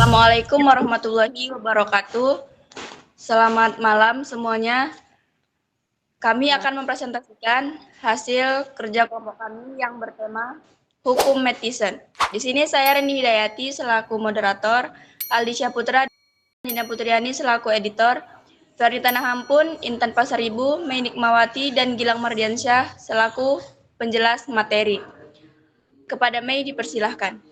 Assalamualaikum warahmatullahi wabarakatuh. Selamat malam semuanya. Kami akan mempresentasikan hasil kerja kelompok kami yang bertema Hukum Netizen. Di sini saya Reni Hidayati selaku moderator, Aldi Syahputra dan Dina Putriani selaku editor, Ferdi Tanahampun, Intan Pasaribu, Mei Nikmawati, dan Gilang Mardiansyah selaku penjelas materi. Kepada Mei dipersilahkan.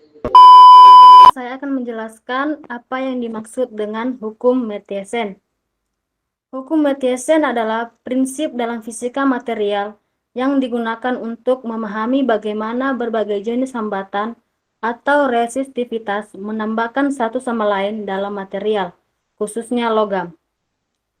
Saya akan menjelaskan apa yang dimaksud dengan hukum Mathiesen. Hukum Mathiesen adalah prinsip dalam fisika material yang digunakan untuk memahami bagaimana berbagai jenis hambatan atau resistivitas menambahkan satu sama lain dalam material, khususnya logam.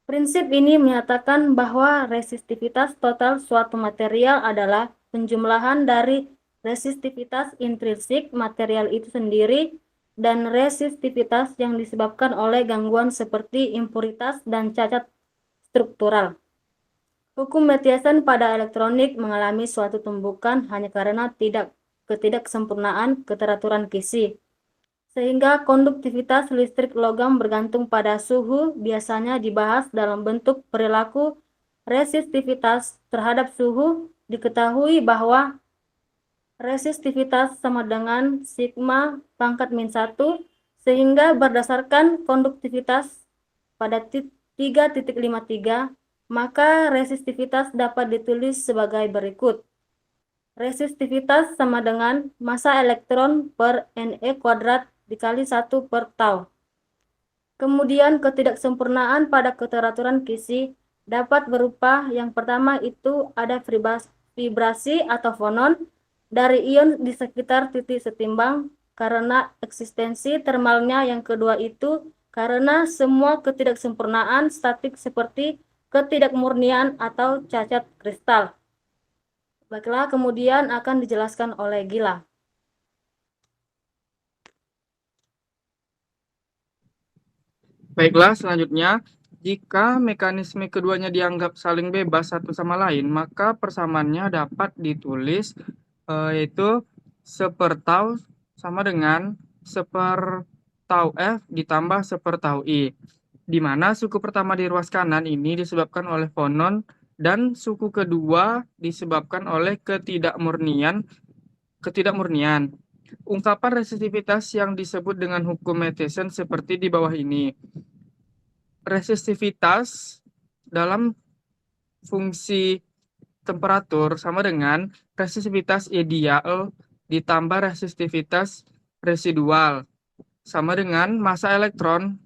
Prinsip ini menyatakan bahwa resistivitas total suatu material adalah penjumlahan dari resistivitas intrinsik material itu sendiri dan resistivitas yang disebabkan oleh gangguan seperti impuritas dan cacat struktural. Hukum Mathiesen pada elektronik mengalami suatu tumbukan hanya karena ketidaksempurnaan keteraturan Cauchy, sehingga konduktivitas listrik logam bergantung pada suhu biasanya dibahas dalam bentuk perilaku resistivitas terhadap suhu. Diketahui bahwa resistivitas sama dengan sigma pangkat min 1, sehingga berdasarkan konduktivitas pada 3.53, maka resistivitas dapat ditulis sebagai berikut. Resistivitas sama dengan massa elektron per Ne kuadrat dikali 1 per tau. Kemudian ketidaksempurnaan pada keteraturan Cauchy dapat berupa yang pertama itu ada vibrasi atau fonon dari ion di sekitar titik setimbang karena eksistensi termalnya. Yang kedua itu karena semua ketidaksempurnaan statik seperti ketidakmurnian atau cacat kristal. Baiklah, kemudian akan dijelaskan oleh Gilang. Baiklah, selanjutnya, jika mekanisme keduanya dianggap saling bebas satu sama lain, maka persamaannya dapat ditulis yaitu 1/tau sama dengan 1/tau F ditambah 1/tau I, di mana suku pertama di ruas kanan ini disebabkan oleh fonon dan suku kedua disebabkan oleh ketidakmurnian. Ungkapan resistivitas yang disebut dengan hukum Mathiesen seperti di bawah ini. Resistivitas dalam fungsi temperatur sama dengan resistivitas ideal ditambah resistivitas residual sama dengan massa elektron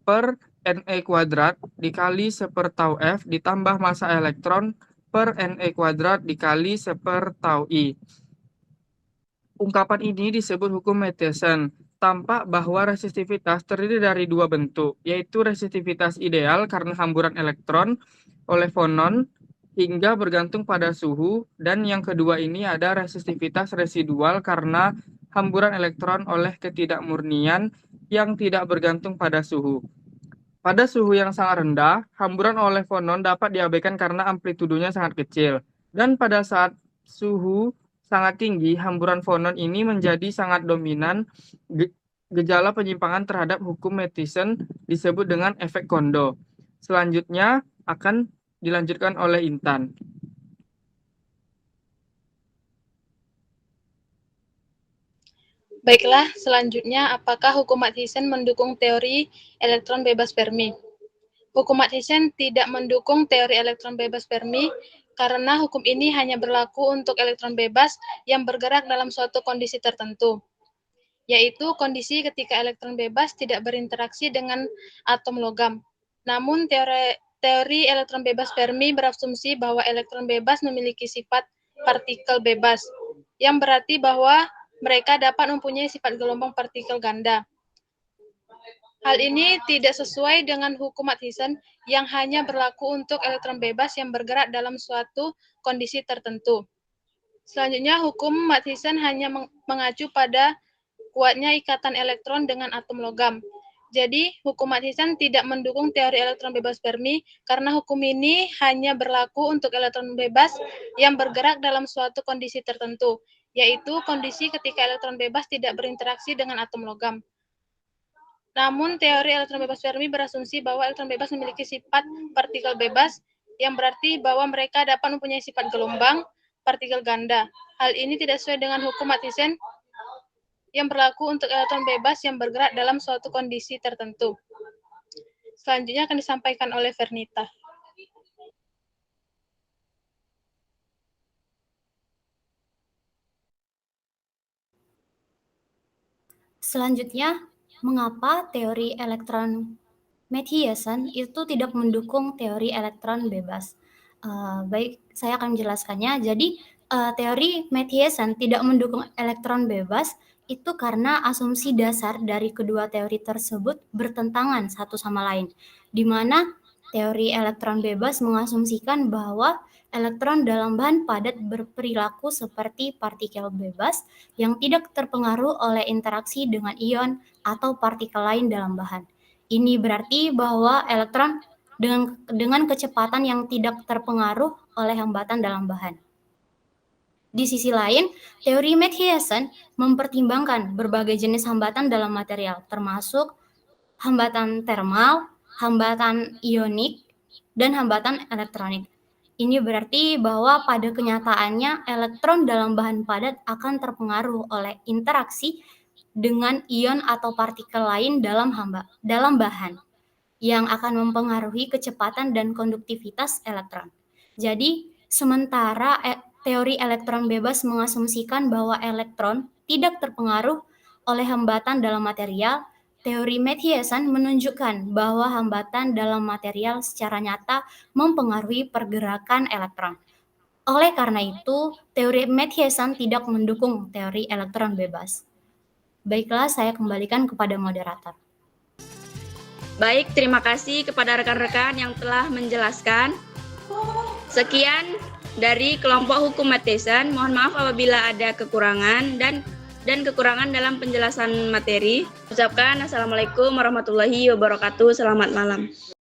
per Ne kuadrat dikali 1/tau F ditambah massa elektron per Ne kuadrat dikali 1/tau I. Ungkapan ini disebut hukum Mathiesen. Tampak bahwa resistivitas terdiri dari dua bentuk, yaitu resistivitas ideal karena hamburan elektron oleh fonon hingga bergantung pada suhu, dan yang kedua ini ada resistivitas residual karena hamburan elektron oleh ketidakmurnian yang tidak bergantung pada suhu. Pada suhu yang sangat rendah, hamburan oleh fonon dapat diabaikan karena amplitudonya sangat kecil, dan pada saat suhu sangat tinggi, hamburan fonon ini menjadi sangat dominan. Gejala penyimpangan terhadap hukum Mathiesen disebut dengan efek Kondo. Selanjutnya akan dilanjutkan oleh Intan. Baiklah, selanjutnya apakah hukum Mathiesen mendukung teori elektron bebas Fermi? Hukum Mathiesen tidak mendukung teori elektron bebas Fermi karena hukum ini hanya berlaku untuk elektron bebas yang bergerak dalam suatu kondisi tertentu, yaitu kondisi ketika elektron bebas tidak berinteraksi dengan atom logam. Namun teori elektron bebas Fermi berasumsi bahwa elektron bebas memiliki sifat partikel bebas, yang berarti bahwa mereka dapat mempunyai sifat gelombang partikel ganda. Hal ini tidak sesuai dengan hukum Mathiesen yang hanya berlaku untuk elektron bebas yang bergerak dalam suatu kondisi tertentu. Selanjutnya, hukum Mathiesen hanya mengacu pada kuatnya ikatan elektron dengan atom logam. Jadi, hukum Mathiesen tidak mendukung teori elektron bebas Fermi karena hukum ini hanya berlaku untuk elektron bebas yang bergerak dalam suatu kondisi tertentu, yaitu kondisi ketika elektron bebas tidak berinteraksi dengan atom logam. Namun, teori elektron bebas Fermi berasumsi bahwa elektron bebas memiliki sifat partikel bebas, yang berarti bahwa mereka dapat mempunyai sifat gelombang partikel ganda. Hal ini tidak sesuai dengan hukum Mathisen yang berlaku untuk elektron bebas yang bergerak dalam suatu kondisi tertentu. Selanjutnya akan disampaikan oleh Vernita. Selanjutnya, mengapa teori elektron Mathiesen itu tidak mendukung teori elektron bebas? Baik, saya akan menjelaskannya. Jadi, teori Mathiesen tidak mendukung elektron bebas itu karena asumsi dasar dari kedua teori tersebut bertentangan satu sama lain, di mana teori elektron bebas mengasumsikan bahwa elektron dalam bahan padat berperilaku seperti partikel bebas yang tidak terpengaruh oleh interaksi dengan ion atau partikel lain dalam bahan. Ini berarti bahwa elektron dengan kecepatan yang tidak terpengaruh oleh hambatan dalam bahan. Di sisi lain, teori Mathiesen mempertimbangkan berbagai jenis hambatan dalam material, termasuk hambatan termal, hambatan ionik, dan hambatan elektronik. Ini berarti bahwa pada kenyataannya elektron dalam bahan padat akan terpengaruh oleh interaksi dengan ion atau partikel lain dalam bahan yang akan mempengaruhi kecepatan dan konduktivitas elektron. Jadi, sementara teori elektron bebas mengasumsikan bahwa elektron tidak terpengaruh oleh hambatan dalam material, teori Mathiesen menunjukkan bahwa hambatan dalam material secara nyata mempengaruhi pergerakan elektron. Oleh karena itu, teori Mathiesen tidak mendukung teori elektron bebas. Baiklah, saya kembalikan kepada moderator. Baik, terima kasih kepada rekan-rekan yang telah menjelaskan. Sekian dari kelompok hukum Mathiesen. Mohon maaf apabila ada kekurangan dan kekurangan dalam penjelasan materi. Ucapkan Assalamualaikum warahmatullahi wabarakatuh. Selamat malam.